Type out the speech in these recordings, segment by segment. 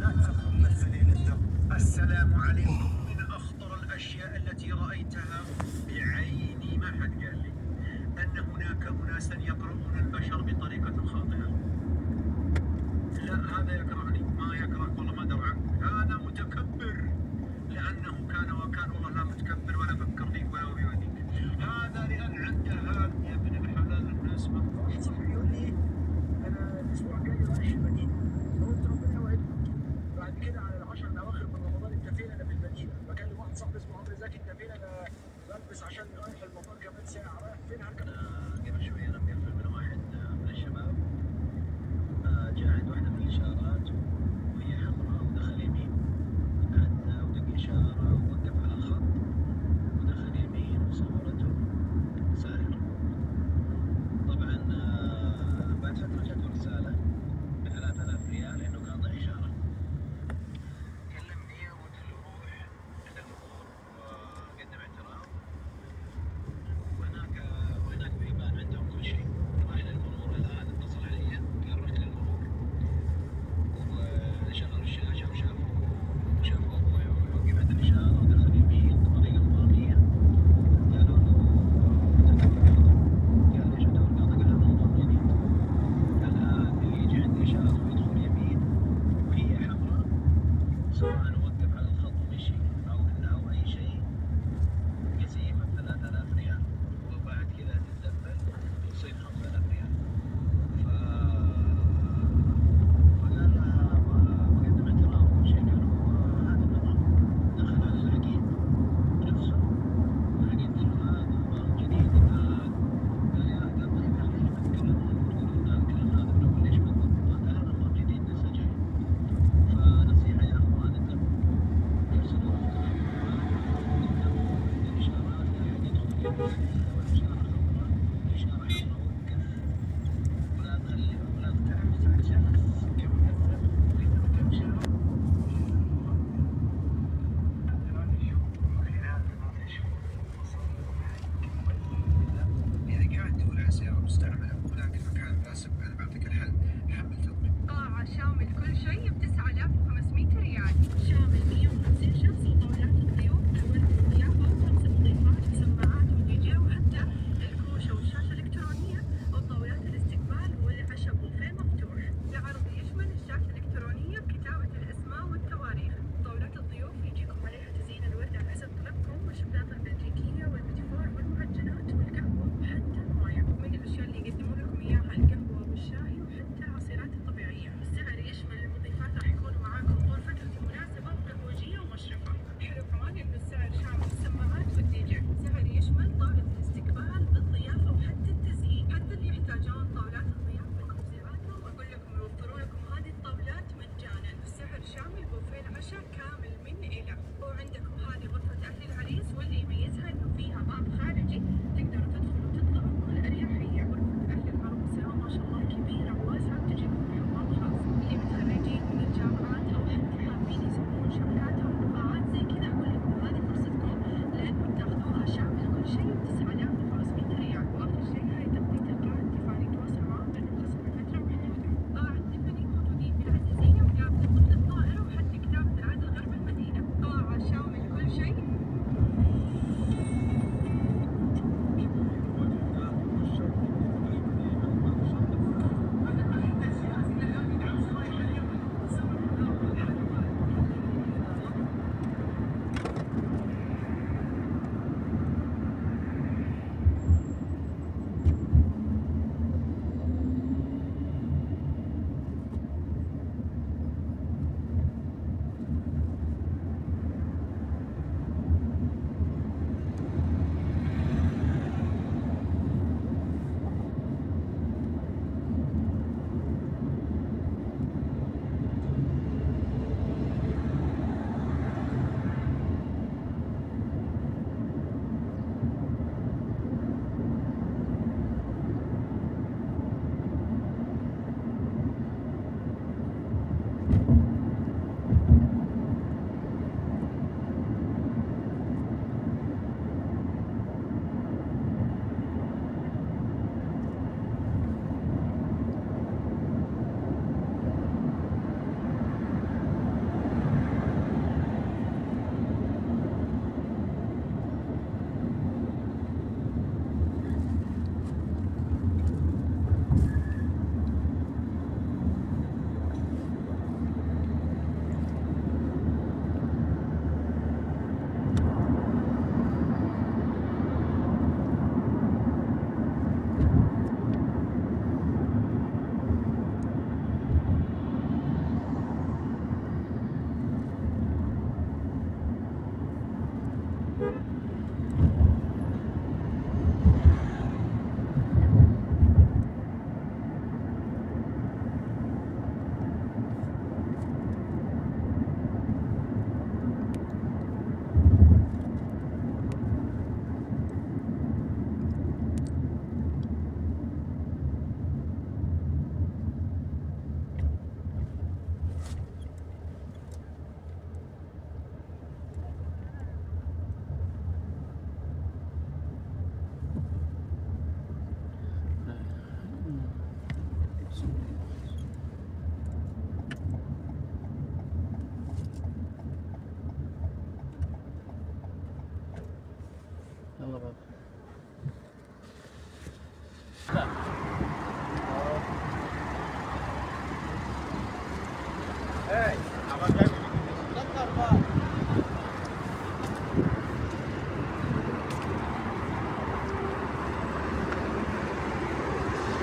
لا تتخبى ليلة. السلام عليكم. من أخطر الأشياء التي رأيتها بعيني ما حد قال لي أن هناك أناسا يقرؤون البشر بطريقة خاطئة. لا هذا يكرهني، ما يكرهك والله ما درى عنك، هذا متكبر لأنه كان وكان، والله لا متكبر ولا فكر فيك ولا في وديك. هذا لأن عنده هذا يا ابن الحلال. الناس ما واحد صاحبي يقول لي أنا الأسبوع الجاي رايح المدينة، قلت ربنا يوعدك. بعد كده على العشر الأواخر من رمضان أنت فين؟ أنا في المدينة. بكلم واحد صاحبي اسمه عمرو زكي، أنت فين؟ أنا بلبس عشان رايح المطار كمان ساعة. رايح فين؟ هركب. قبل شوية أنا مقفل من واحد من الشباب، جاء عند واحدة من الإشارات وهي حمراء ودخل يمين، ودق إشارة ووقف على الخط ودخل يمين وصورته ساهر.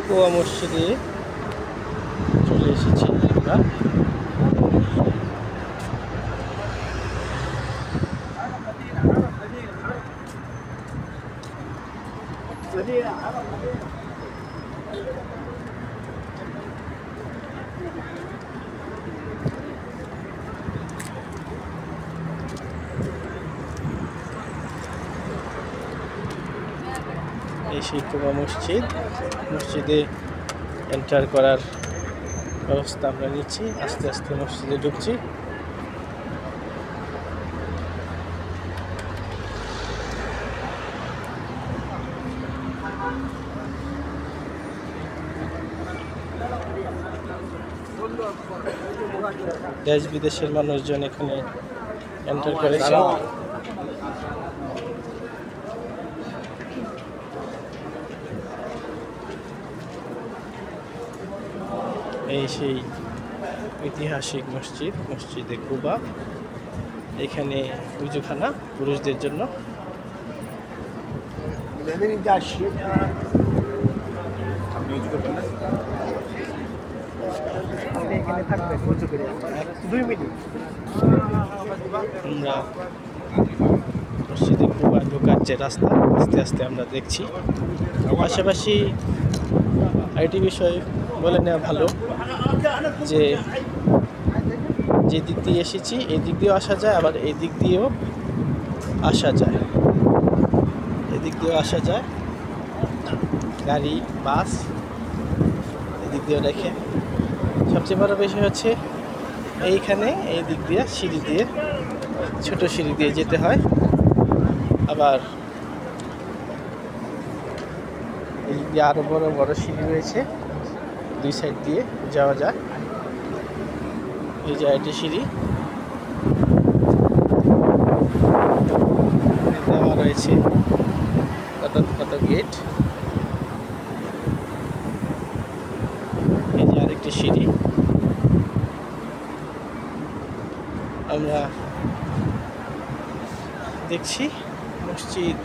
কুয়া মসজিদে চলে এসেছি আমরা। এই সেই কুবা মসজিদ, মসজিদে এন্টার করার ব্যবস্থা আমরা নিচ্ছি। আস্তে আস্তে মসজিদে ঢুকছি। দেশ বিদেশের মানুষজন এখানে এন্টার করেছে। এই সেই ঐতিহাসিক মসজিদ, মসজিদে কুবা। এখানে উজুখানা পুরুষদের জন্য। আমরা মসজিদে কুবা ঢোকার যে রাস্তা, আস্তে আস্তে আমরা দেখছি। পাশাপাশি আরেকটি বিষয় বলে নেওয়া ভালো যে যে দিক দিয়ে এসেছি এই দিক দিয়েও আসা যায়, আবার এই দিক দিয়েও আসা যায়, এদিক দিয়েও আসা যায়, গাড়ি বাস এদিক দিয়েও রেখে। সবচেয়ে বড় বিষয় হচ্ছে এইখানে এই দিক দিয়ে সিঁড়ি দিয়ে, ছোট সিঁড়ি দিয়ে যেতে হয়। আবার এই দিক দিয়ে আরও বড় বড় সিঁড়ি রয়েছে, দুই সাইড দিয়ে যাওয়া যায়। এই যে একটি সিঁড়ি দেওয়া রয়েছে, কত কত গেট। এই যে আরেকটি সিঁড়ি। আমরা দেখছি মসজিদ,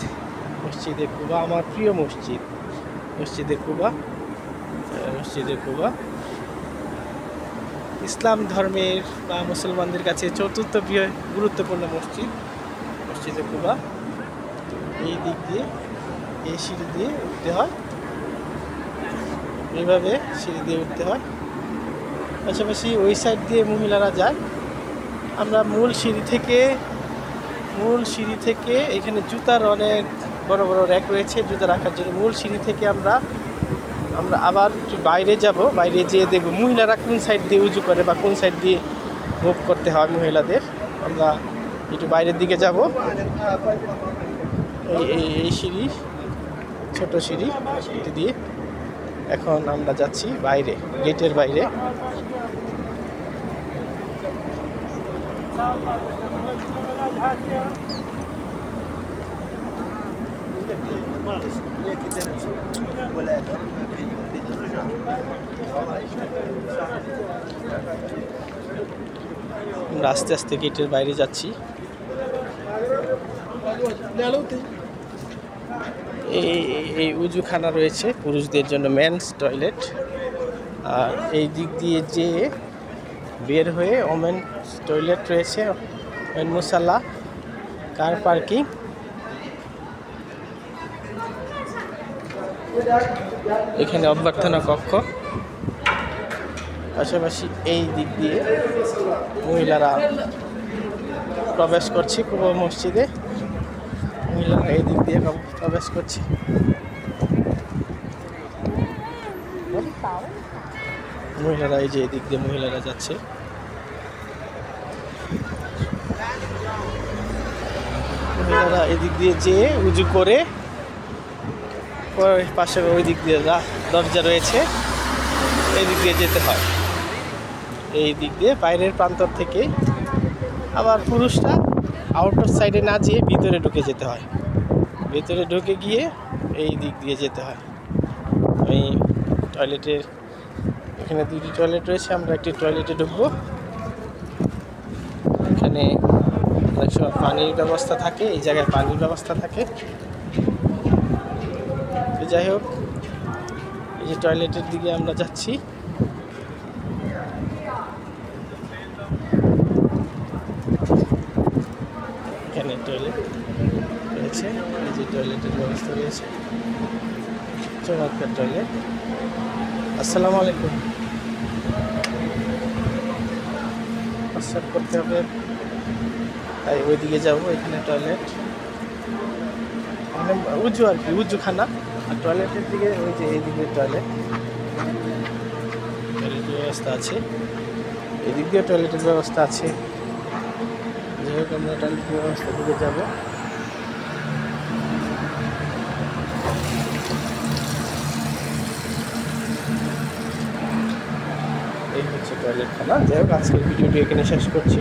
মসজিদে কুবা, আমার প্রিয় মসজিদ, মসজিদে কুবা। মসজিদে কুবা ইসলাম ধর্মের বা মুসলমানদের কাছে চতুর্থ গুরুত্বপূর্ণ মসজিদ, মসজিদে কুবা। এই দিক দিয়ে এই সিঁড়ি দিয়ে উঠতে হয়, এইভাবে সিঁড়ি দিয়ে উঠতে হয়। পাশাপাশি ওই সাইড দিয়ে মহিলারা যায়। আমরা মূল সিঁড়ি থেকে এখানে জুতার অনেক বড় বড় র্যাক রয়েছে জুতা রাখার জন্য। মূল সিঁড়ি থেকে আমরা আবার একটু বাইরে যাব, বাইরে যেয়ে দেখব মহিলারা কোন সাইড দিয়ে উঁচু করে বা কোন সাইড দিয়ে মুভ করতে হয় মহিলাদের। আমরা একটু বাইরের দিকে যাব। এই সিঁড়ি, ছোট সিঁড়ি, এটি দিয়ে এখন আমরা যাচ্ছি বাইরে, গেটের বাইরে। আমরা আস্তে আস্তে গেটের বাইরে যাচ্ছি। এই উজুখানা রয়েছে পুরুষদের জন্য, মেন্স টয়লেট। আর এই দিক দিয়ে যে বের হয়ে ওমেন্স টয়লেট রয়েছে, ওমেন মুসাল্লা, কার পার্কিং। এখানে অভ্যর্থনা কক্ষ। পাশাপাশি এই দিক দিয়ে মহিলারা প্রবেশ করছে কুবা মসজিদে। মহিলারা এই দিক দিয়ে প্রবেশ করছে। মহিলারা এই যে এই দিক দিয়ে মহিলারা যাচ্ছে। মহিলারা এদিক দিয়ে যেয়ে উজু করে পাশে ওই দিক দিয়ে দরজা রয়েছে, এই দিক দিয়ে যেতে হয়। এই দিক দিয়ে বাইরের প্রান্তর থেকে আবার পুরুষরা আউটডোর সাইডে না যেয়ে ভিতরে ঢুকে যেতে হয়। ভিতরে ঢুকে গিয়ে এই দিক দিয়ে যেতে হয়। আমি টয়লেটের এখানে দুটি টয়লেট রয়েছে, আমরা একটি টয়লেটে ঢুকবো। এখানে অনেক সময় পানির ব্যবস্থা থাকে, এই জায়গায় পানির ব্যবস্থা থাকে। তো যাই হোক, এই যে টয়লেটের দিকে আমরা যাচ্ছি। এখানে টয়লেট রয়েছে, এই যে টয়লেটের ব্যবস্থা রয়েছে, চমৎকার টয়লেট। আসসালামু আলাইকুম। প্রস্রাব করতে হবে, তাই ওইদিকে যাবো। এখানে টয়লেট, এখানে উঁচু আর কি, উঁচুখানা। আর টয়লেটের দিকে ওই যে এইদিকে টয়লেট, টয়লেটের ব্যবস্থা আছে, এদিক দিয়ে টয়লেটের ব্যবস্থা আছে। যাই হোক, আমরা টয়লেটের ব্যবস্থার দিকে যাবো। এই হচ্ছে টয়লেটখানা। যাই হোক, আজকের ভিডিওটি এখানে শেষ করছি।